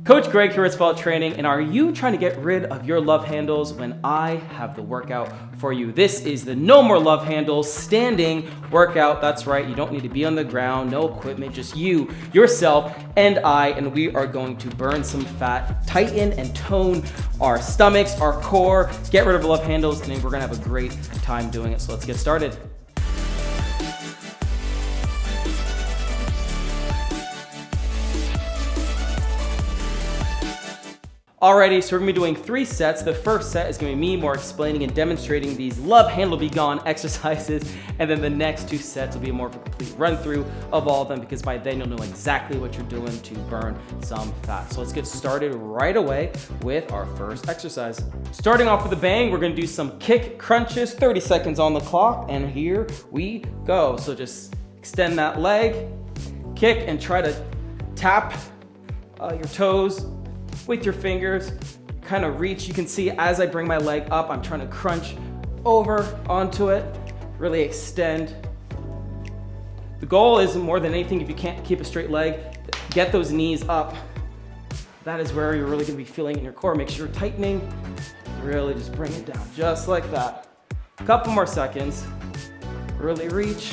Coach Greg here with Svelte Training, and are you trying to get rid of your love handles? When I have the workout for you. This is the No More Love Handles standing workout. That's right, you don't need to be on the ground, no equipment, just you, yourself, and I, and we are going to burn some fat, tighten and tone our stomachs, our core, get rid of love handles, and then we're gonna have a great time doing it. So let's get started. Alrighty, so we're gonna be doing 3 sets. The first set is gonna be me more explaining and demonstrating these love handle be gone exercises, and then the next 2 sets will be more of a complete run through of all of them, because by then you'll know exactly what you're doing to burn some fat. So let's get started right away with our first exercise. Starting off with a bang, we're gonna do some kick crunches, 30 seconds on the clock, and here we go. So just extend that leg, kick, and try to tap your toes with your fingers, kind of reach. You can see as I bring my leg up, I'm trying to crunch over onto it, really extend. The goal is more than anything, if you can't keep a straight leg, get those knees up. That is where you're really gonna be feeling in your core. Make sure you're tightening, really just bring it down, just like that. A couple more seconds, really reach.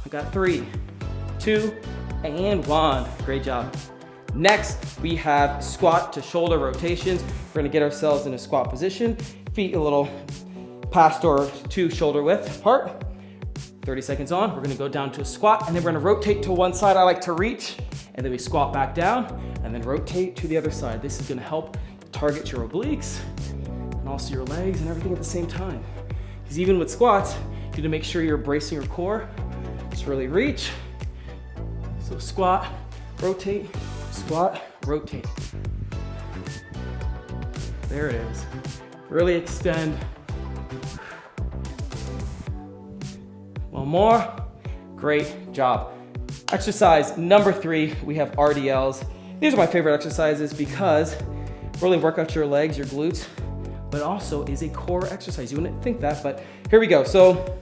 I got 3, 2, and 1. Great job. Next, we have squat to shoulder rotations. We're gonna get ourselves in a squat position, feet a little past or to shoulder width apart. 30 seconds on, we're gonna go down to a squat, and then we're gonna rotate to one side. I like to reach, and then we squat back down, and then rotate to the other side. This is gonna help target your obliques, and also your legs and everything at the same time. Because even with squats, you need to make sure you're bracing your core. Just really reach. So squat, rotate, squat, rotate. There it is. Really extend. One more. Great job. Exercise number 3, we have RDLs. These are my favorite exercises because really work out your legs, your glutes, but also is a core exercise. You wouldn't think that, but here we go. So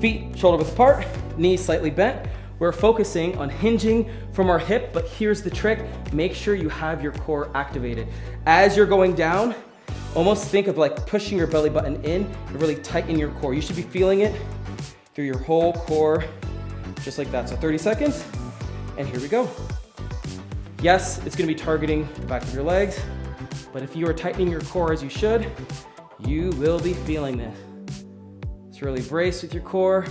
feet shoulder width apart, knees slightly bent. We're focusing on hinging from our hip, but here's the trick. Make sure you have your core activated. As you're going down, almost think of like pushing your belly button in and really tighten your core. You should be feeling it through your whole core, just like that. So 30 seconds, and here we go. Yes, it's gonna be targeting the back of your legs, but if you are tightening your core as you should, you will be feeling this. So really brace with your core.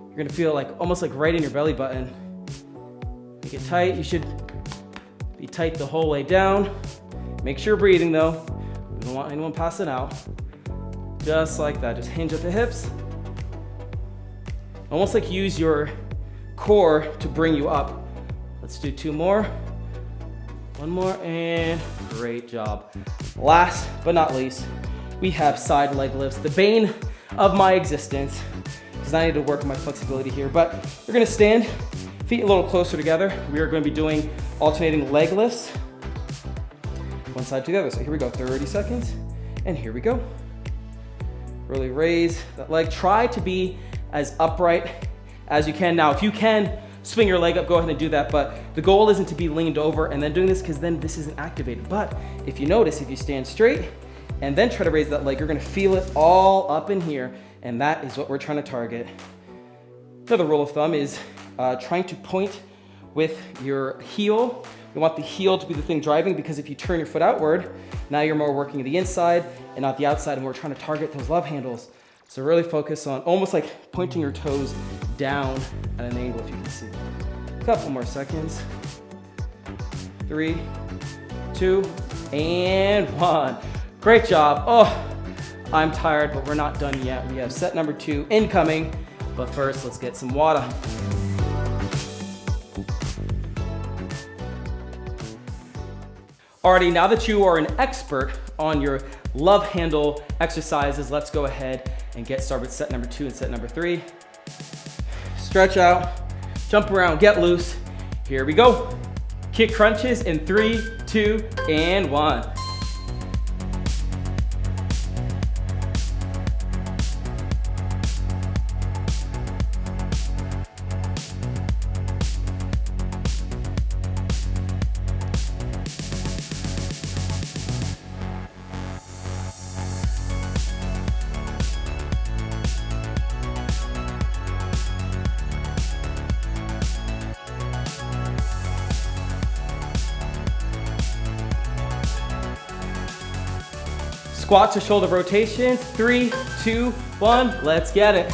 You're gonna feel like almost like right in your belly button. Make it tight. You should be tight the whole way down. Make sure you're breathing though. We don't want anyone passing out. Just like that. Just hinge at the hips. Almost like use your core to bring you up. Let's do 2 more. 1 more, and great job. Last but not least, we have side leg lifts, the bane of my existence. Because I need to work on my flexibility here, but we're gonna stand, feet a little closer together. We are going to be doing alternating leg lifts, one side to the other. So here we go, 30 seconds, and here we go. Really raise that leg. Try to be as upright as you can. Now, if you can swing your leg up, go ahead and do that, but the goal isn't to be leaned over and then doing this, because then this isn't activated. But if you notice, if you stand straight and then try to raise that leg, you're gonna feel it all up in here. And that is what we're trying to target. Another rule of thumb is trying to point with your heel. You want the heel to be the thing driving, because if you turn your foot outward, now you're more working the inside and not the outside, and we're trying to target those love handles. So really focus on almost like pointing your toes down at an angle, if you can see. A couple more seconds. 3, 2, and 1. Great job. Oh. I'm tired, but we're not done yet. We have set number 2 incoming, but first let's get some water. Alrighty, now that you are an expert on your love handle exercises, let's go ahead and get started with set number 2 and set number 3. Stretch out, jump around, get loose. Here we go. Kick crunches in 3, 2, and 1. Squat to shoulder rotations. 3, 2, 1, let's get it.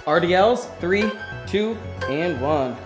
RDLs, 3, 2, and 1.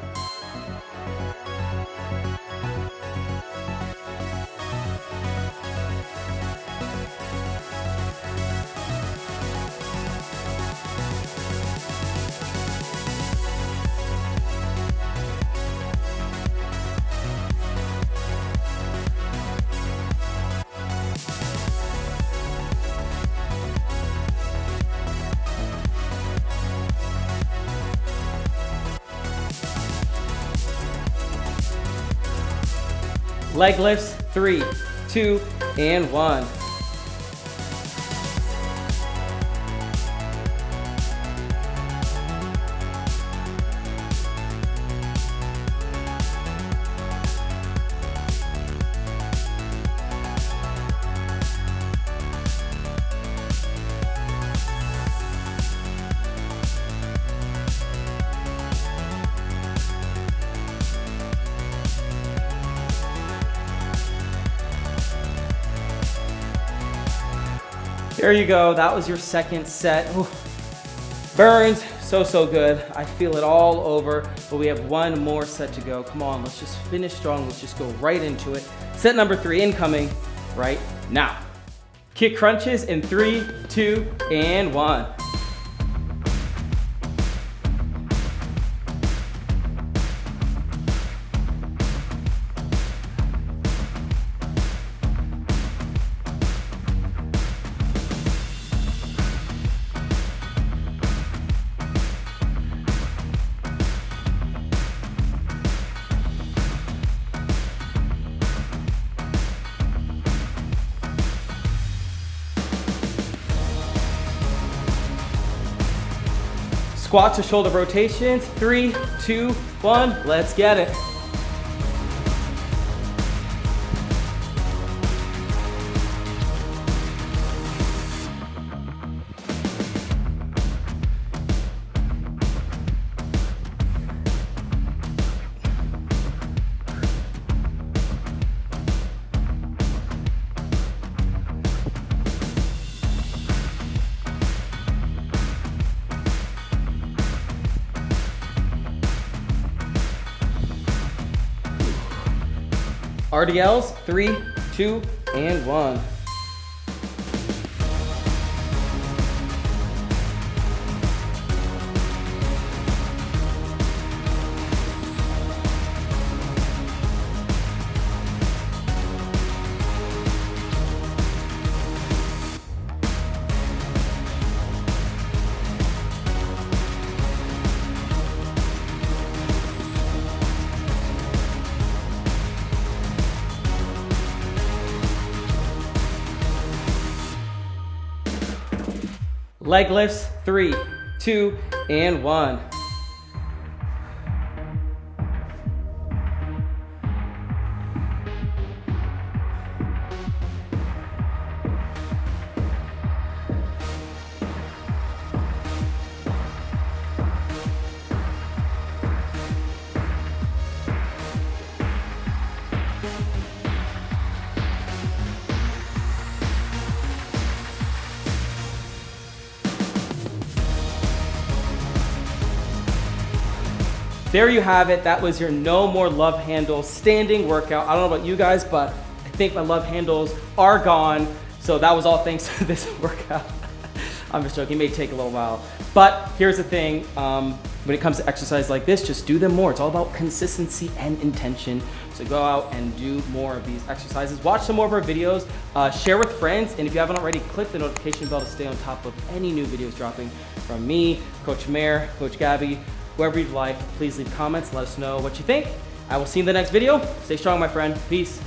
Leg lifts, 3, 2, and 1. There you go, that was your second set. Ooh. Burns, so good. I feel it all over, but we have one more set to go. Come on, let's just finish strong. Let's just go right into it. Set number 3 incoming right now. Kick crunches in 3, 2, and 1. Squat to shoulder rotations, 3, 2, 1, let's get it. RDLs, 3, 2, and 1. Leg lifts, 3, 2, and 1. There you have it. That was your no more love handles standing workout. I don't know about you guys, but I think my love handles are gone. So that was all thanks to this workout. I'm just joking, it may take a little while. But here's the thing, when it comes to exercise like this, just do them more. It's all about consistency and intention. So go out and do more of these exercises. Watch some more of our videos, share with friends, and if you haven't already, click the notification bell to stay on top of any new videos dropping from me, Coach Mer, Coach Gabby, whoever you'd like. Please leave comments, let us know what you think. I will see you in the next video. Stay strong, my friend. Peace.